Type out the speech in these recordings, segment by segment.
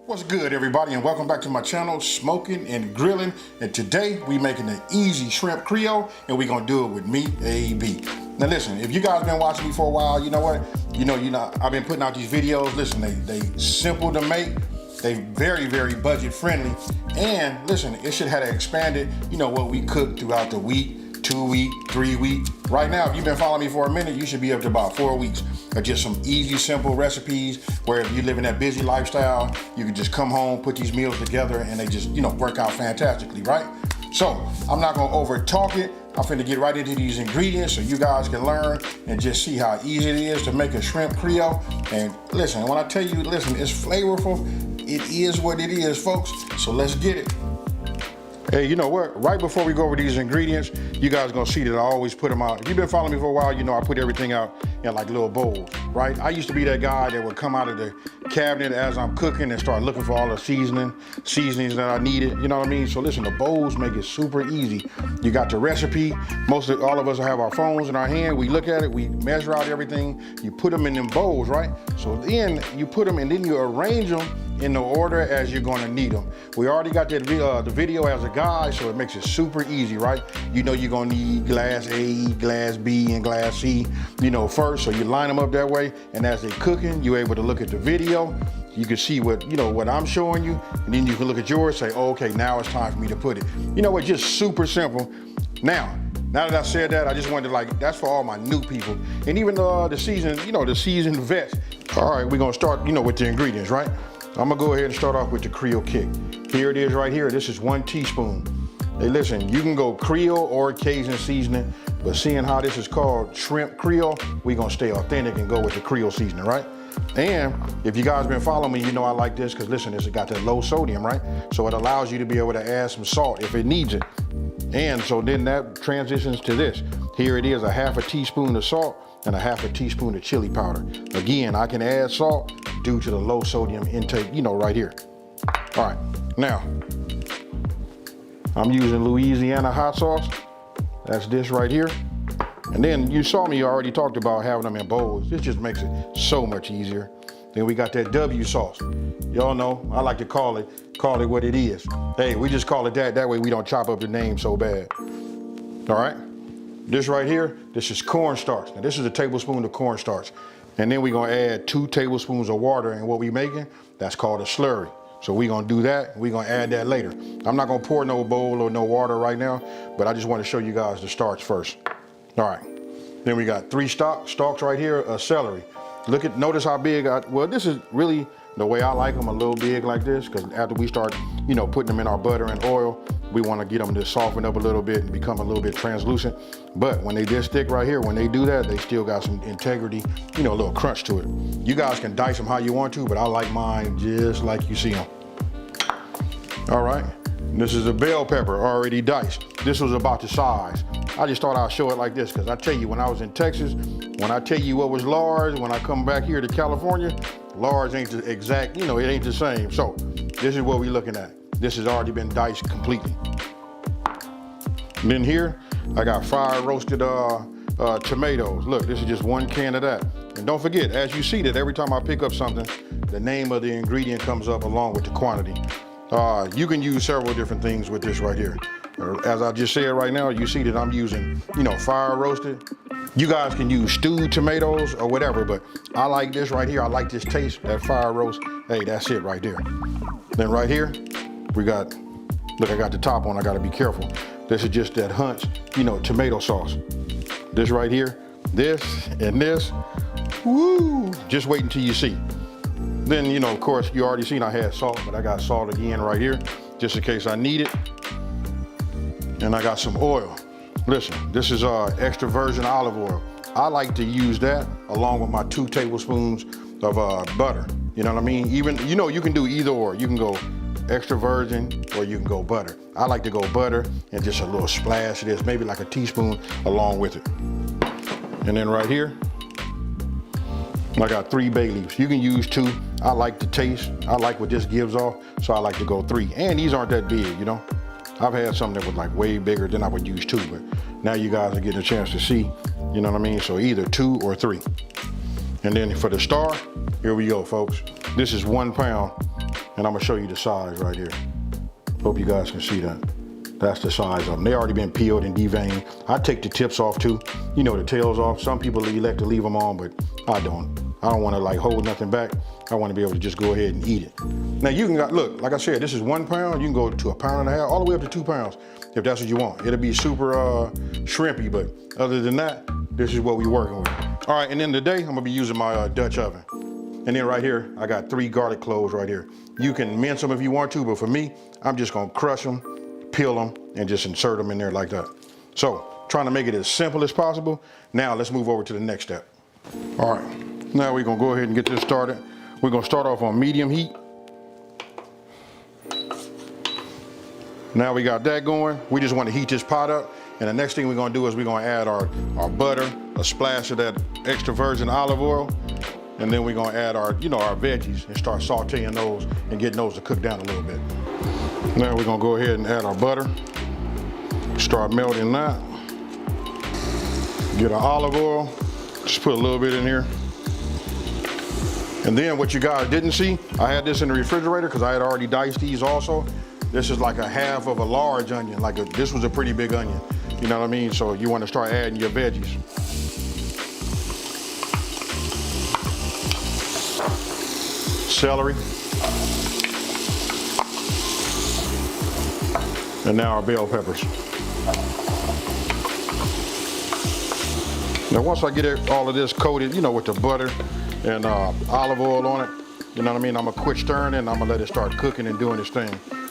What's good, everybody, and welcome back to my channel, Smoking and Grilling. And today we making an easy shrimp creole, and we're gonna do it with meat AB. Now listen, if you guys been watching me for a while, you know what? You know, I've been putting out these videos. Listen, they simple to make. They very, very budget friendly. And listen, it should have expanded, you know, what we cook throughout the week, 2 week, 3 week. Right now, if you've been following me for a minute, you should be up to about 4 weeks of just some easy, simple recipes where if you live in that busy lifestyle, you can just come home, put these meals together, and they just, you know, work out fantastically, right? So I'm not gonna over talk it. I'm finna get right into these ingredients so you guys can learn and just see how easy it is to make a shrimp creole. And listen, when I tell you, listen, it's flavorful. It is what it is, folks. So let's get it. Hey, you know what? Right before we go over these ingredients, you guys gonna see that I always put them out. If you've been following me for a while, you know I put everything out in like little bowls, right? I used to be that guy that would come out of the cabinet as I'm cooking and start looking for all the seasonings that I needed, you know what I mean? So listen, the bowls make it super easy. You got the recipe. All of us have our phones in our hand. We look at it, we measure out everything. You put them in them bowls, right? So then you put them and then you arrange them in the order as you're gonna need them. We already got that the video as a guide, so it makes it super easy, right? You know you're gonna need glass A, glass B, and glass C, you know, first, so you line them up that way, and as they're cooking, you're able to look at the video, you can see what, you know, what I'm showing you, and then you can look at yours, say, oh, okay, now it's time for me to put it. You know what, just super simple. Now that I said that, I just wanted to, like, that's for all my new people, and even the seasoned, you know, the seasoned vets. All right, we're gonna start, you know, with the ingredients, right? I'm gonna go ahead and start off with the Creole kick. Here it is right here. This is 1 teaspoon. Hey, listen, you can go Creole or Cajun seasoning, but seeing how this is called shrimp Creole, we're gonna stay authentic and go with the Creole seasoning, right? And if you guys been following me, you know I like this because listen, this has got that low sodium, right? So it allows you to be able to add some salt if it needs it. And so then that transitions to this. Here it is, a 1/2 teaspoon of salt and a 1/2 teaspoon of chili powder. Again, I can add salt due to the low sodium intake, you know, right here. All right, now, I'm using Louisiana hot sauce. That's this right here. And then you saw me already talked about having them in bowls. This just makes it so much easier. Then we got that W sauce. Y'all know, I like to call it what it is. Hey, we just call it that. That way we don't chop up the name so bad. All right, this right here, this is cornstarch. Now this is a tablespoon of cornstarch. And then we're gonna add 2 tablespoons of water, and what we making, that's called a slurry. So we're gonna do that, we're gonna add that later. I'm not gonna pour no bowl or no water right now, but I just wanna show you guys the starch first. All right, then we got 3 stalks right here of celery. Notice how big, well, this is really the way I like them, a little big like this, because after we start, you know, putting them in our butter and oil, we want to get them to soften up a little bit and become a little bit translucent. But when they this thick right here, when they do that, they still got some integrity, you know, a little crunch to it. You guys can dice them how you want to, but I like mine just like you see them. All right, this is a bell pepper already diced. This was about the size. I just thought I'd show it like this, because I tell you, when I was in Texas, when I tell you what was large, when I come back here to California, large ain't the exact, you know, it ain't the same. So this is what we're looking at. This has already been diced completely. And then here, I got fire roasted tomatoes. Look, this is just 1 can of that. And don't forget, as you see that every time I pick up something, the name of the ingredient comes up along with the quantity. You can use several different things with this right here. As I just said right now, you see that I'm using, you know, fire roasted. You guys can use stewed tomatoes or whatever, but I like this right here. I like this taste, that fire roast. Hey, that's it right there. Then right here, we got, look, I got the top on, I gotta be careful. This is just that Hunt's, you know, tomato sauce. This right here, this and this, woo, just wait until you see. Then, you know, of course, you already seen I had salt, but I got salt again right here, just in case I need it. And I got some oil. Listen, this is extra virgin olive oil. I like to use that along with my 2 tablespoons of butter. You know what I mean? Even, you know, you can do either or. You can go extra virgin or you can go butter. I like to go butter and just a little splash of this, maybe like a teaspoon along with it. And then right here, I got 3 bay leaves. You can use 2. I like the taste. I like what this gives off, so I like to go 3. And these aren't that big, you know? I've had some that was like way bigger than I would use 2, but now you guys are getting a chance to see, you know what I mean? So either 2 or 3. And then for the star, here we go, folks. This is 1 pound And I'm gonna show you the size right here. Hope you guys can see that. That's the size of them. They already been peeled and deveined. I take the tips off too. You know, the tails off. Some people elect to leave them on, but I don't. I don't want to like hold nothing back. I want to be able to just go ahead and eat it. Now you can, look, like I said, this is 1 pound. You can go to 1.5 pounds, all the way up to 2 pounds, if that's what you want. It'll be super shrimpy, but other than that, this is what we're working with. All right, and then today, I'm gonna be using my Dutch oven. And then right here, I got 3 garlic cloves right here. You can mince them if you want to, but for me, I'm just gonna crush them, peel them, and just insert them in there like that. So, trying to make it as simple as possible. Now, let's move over to the next step. All right, now we're gonna go ahead and get this started. We're gonna start off on medium heat. Now we got that going. We just want to heat this pot up. And the next thing we're gonna do is we're gonna add our butter, a splash of that extra virgin olive oil, and then we're gonna add our veggies and start sauteing those and getting those to cook down a little bit. Now we're gonna go ahead and add our butter. Start melting that. Get our olive oil. Just put a little bit in here. And then what you guys didn't see, I had this in the refrigerator because I had already diced these also. This is like a half of a large onion. This was a pretty big onion. You know what I mean? So you want to start adding your veggies. Celery. And now our bell peppers. Now once I get all of this coated, with the butter and olive oil on it, you know what I mean? I'm gonna quit stirring and I'm gonna let it start cooking and doing its thing.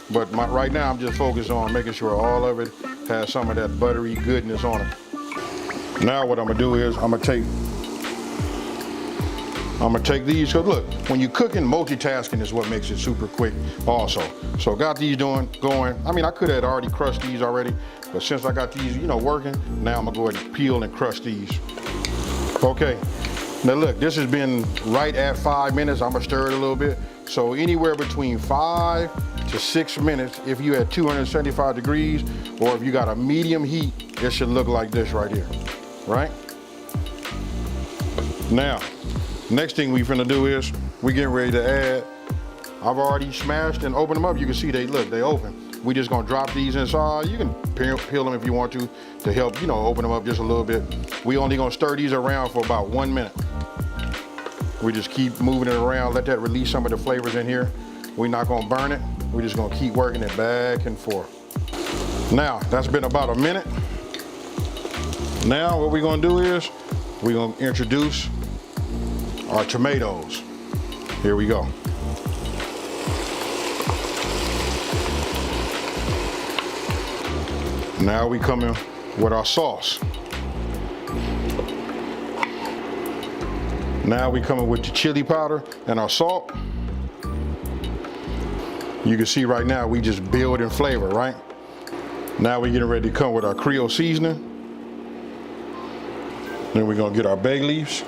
But right now I'm just focused on making sure all of it has some of that buttery goodness on it. Now what I'm gonna do is I'm gonna take these, because look, when you're cooking, multitasking is what makes it super quick also. So got these going. I mean, I could have already crushed these already, but since I got these, working, now I'm gonna go ahead and peel and crush these. Okay, now look, this has been right at 5 minutes. I'm gonna stir it a little bit. So anywhere between 5 to 6 minutes, if you at 275 degrees, or if you got a medium heat, it should look like this right here, right? Now, next thing we finna do is, we getting ready to add, I've already smashed and opened them up. You can see they open. We just gonna drop these inside. You can peel them if you want to help, open them up just a little bit. We only gonna stir these around for about 1 minute. We just keep moving it around, let that release some of the flavors in here. We're not gonna burn it. We're just gonna keep working it back and forth. Now, that's been about a minute. Now what we're gonna do is, we're gonna introduce our tomatoes. Here we go. Now we come in with our sauce. Now we come in with the chili powder and our salt. You can see right now we just build in flavor, right? Now we're getting ready to come with our Creole seasoning. Then we're gonna get our bay leaves.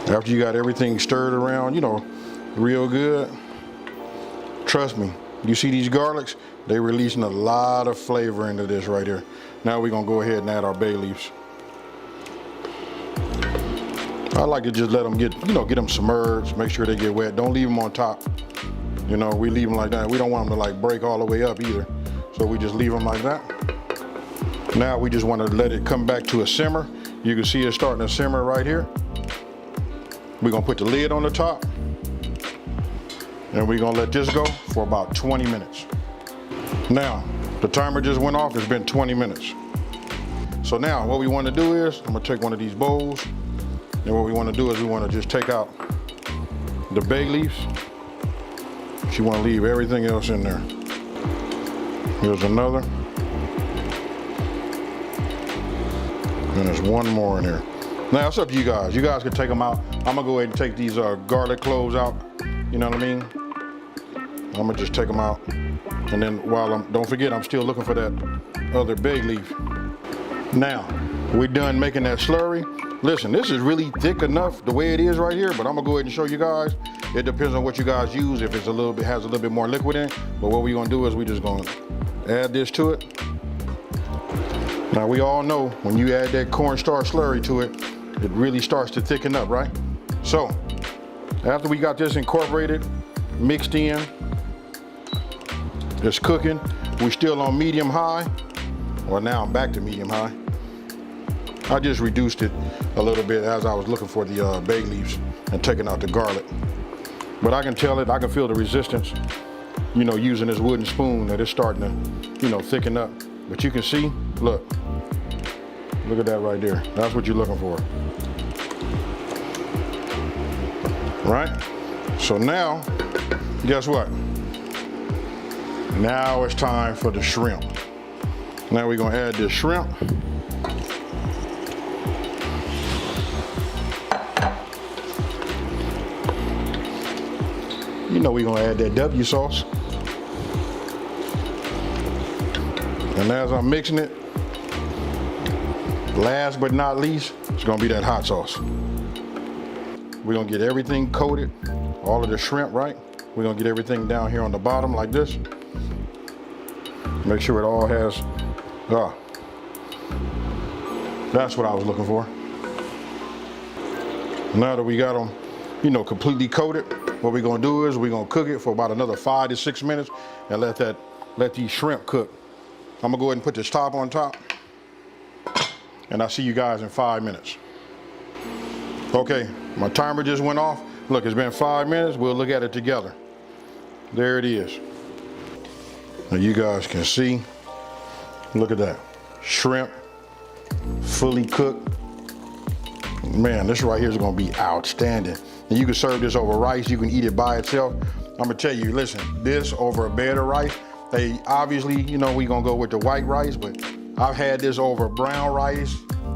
After you got everything stirred around, real good, trust me, you see these garlics? They're releasing a lot of flavor into this right here. Now we're gonna go ahead and add our bay leaves. I like to just let them get them submerged, make sure they get wet. Don't leave them on top. We leave them like that. We don't want them to break all the way up either. So we just leave them like that. Now we just want to let it come back to a simmer. You can see it starting to simmer right here. We're gonna put the lid on the top. And we're gonna let this go for about 20 minutes. Now, the timer just went off, it's been 20 minutes. So now what we wanna do is, I'm gonna take one of these bowls, and what we wanna do is we wanna just take out the bay leaves. You wanna leave everything else in there. Here's another. And there's one more in here. Now it's up to you guys. You guys can take them out. I'm gonna go ahead and take these garlic cloves out. You know what I mean? I'm gonna just take them out. And then don't forget, I'm still looking for that other bay leaf. Now, we're done making that slurry. Listen, this is really thick enough the way it is right here, but I'm gonna go ahead and show you guys. It depends on what you guys use, if it's has a little bit more liquid in it. But what we're gonna do is we're just gonna add this to it. Now we all know when you add that cornstarch slurry to it, it really starts to thicken up, right? So After we got this incorporated, mixed in, it's cooking. We're still on medium high. Well, now I'm back to medium high. I just reduced it a little bit as I was looking for the bay leaves and taking out the garlic. But I can tell it, I can feel the resistance, you know, using this wooden spoon that it's starting to, you know, thicken up. But you can see, look at that right there. That's what you're looking for. Right? So now, guess what? Now it's time for the shrimp. Now we're gonna add this shrimp. You know we're gonna add that W sauce. And as I'm mixing it, last but not least, it's gonna be that hot sauce. We're gonna get everything coated, all of the shrimp, right? We're gonna get everything down here on the bottom like this. Make sure it all has, that's what I was looking for. Now that we got them, you know, completely coated, what we're gonna do is we're gonna cook it for about another 5 to 6 minutes and let these shrimp cook. I'm gonna go ahead and put this top on top, and I'll see you guys in 5 minutes. Okay, my timer just went off. Look, it's been 5 minutes. We'll look at it together. There it is. Now you guys can see, look at that. Shrimp, fully cooked. Man, this right here is gonna be outstanding. And you can serve this over rice, you can eat it by itself. I'm gonna tell you, listen, this over a bed of rice, hey, obviously, you know, we gonna go with the white rice, but I've had this over brown rice,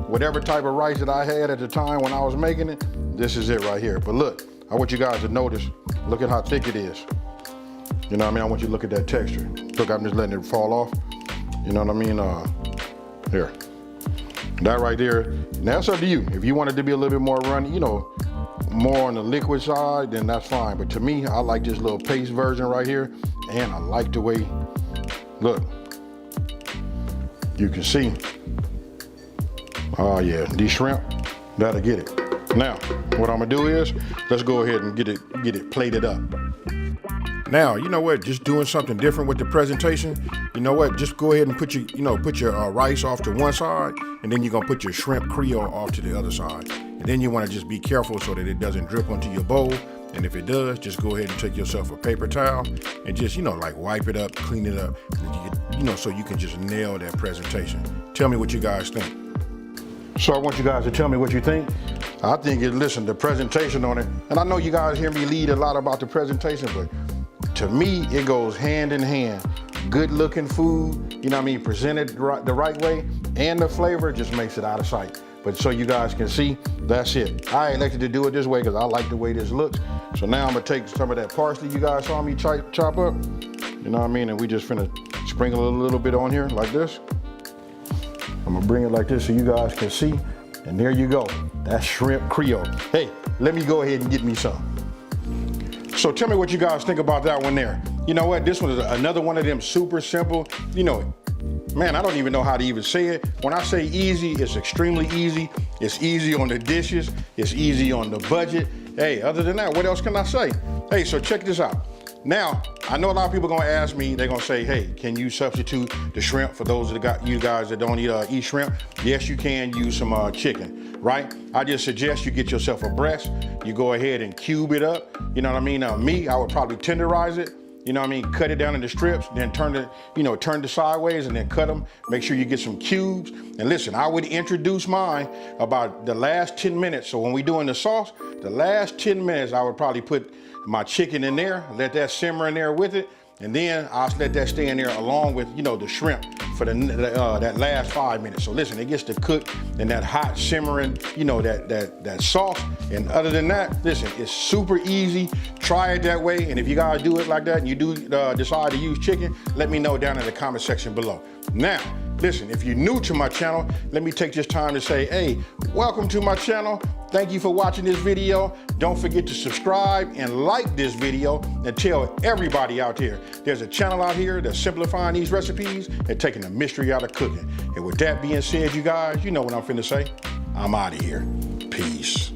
whatever type of rice that I had at the time when I was making it, this is it right here. But look, I want you guys to notice, look at how thick it is. You know what I mean? I want you to look at that texture. Look, I'm just letting it fall off. You know what I mean? Here. That right there, now that's up to you. If you want it to be a little bit more runny, you know, more on the liquid side, then that's fine. But to me, I like this little paste version right here. And I like the way, look, you can see. Oh yeah, these shrimp, that'll get it. Now, what I'm gonna do is, let's go ahead and get it plated up. Now, you know what, just doing something different with the presentation, you know what, just go ahead and put your rice off to one side, and then you're gonna put your shrimp creole off to the other side. And then you wanna just be careful so that it doesn't drip onto your bowl. And if it does, just go ahead and take yourself a paper towel and just, you know, like wipe it up, clean it up, you know, so you can just nail that presentation. Tell me what you guys think. So I want you guys to tell me what you think. I think listen, the presentation on it, and I know you guys hear me lead a lot about the presentation, but to me, it goes hand in hand. Good looking food, you know what I mean, presented the right way, and the flavor just makes it out of sight. But so you guys can see, that's it. I elected to do it this way because I like the way this looks. So now I'm gonna take some of that parsley you guys saw me chop up, you know what I mean, and we just finna sprinkle a little bit on here like this. I'm gonna bring it like this so you guys can see, and there you go. That's shrimp creole. Hey, let me go ahead and get me some. So tell me what you guys think about that one there. You know what, this one is another one of them super simple, you know, man, I don't even know how to even say it. When I say easy, it's extremely easy. It's easy on the dishes. It's easy on the budget. Hey, other than that, what else can I say? Hey, so check this out. Now, I know a lot of people are gonna ask me, they're gonna say, hey, can you substitute the shrimp for those of you guys that don't eat shrimp? Yes, you can use some chicken, right? I just suggest you get yourself a breast. You go ahead and cube it up. You know what I mean? Me, I would probably tenderize it. You know what I mean? Cut it down into strips, then turn it sideways and then cut them. Make sure you get some cubes. And listen, I would introduce mine about the last 10 minutes. So when we're doing the sauce, the last 10 minutes, I would probably put my chicken in there, let that simmer in there with it. And then I'll let that stay in there along with, you know, the shrimp for that last 5 minutes. So listen, it gets to cook in that hot simmering, you know, that sauce. And other than that, listen, it's super easy. Try it that way. And if you guys do it like that and you do decide to use chicken, let me know down in the comment section below. Now, listen, if you're new to my channel, let me take this time to say, hey, welcome to my channel. Thank you for watching this video. Don't forget to subscribe and like this video and tell everybody out there there's a channel out here that's simplifying these recipes and taking the mystery out of cooking. And with that being said, you guys, you know what I'm finna say. I'm out of here. Peace.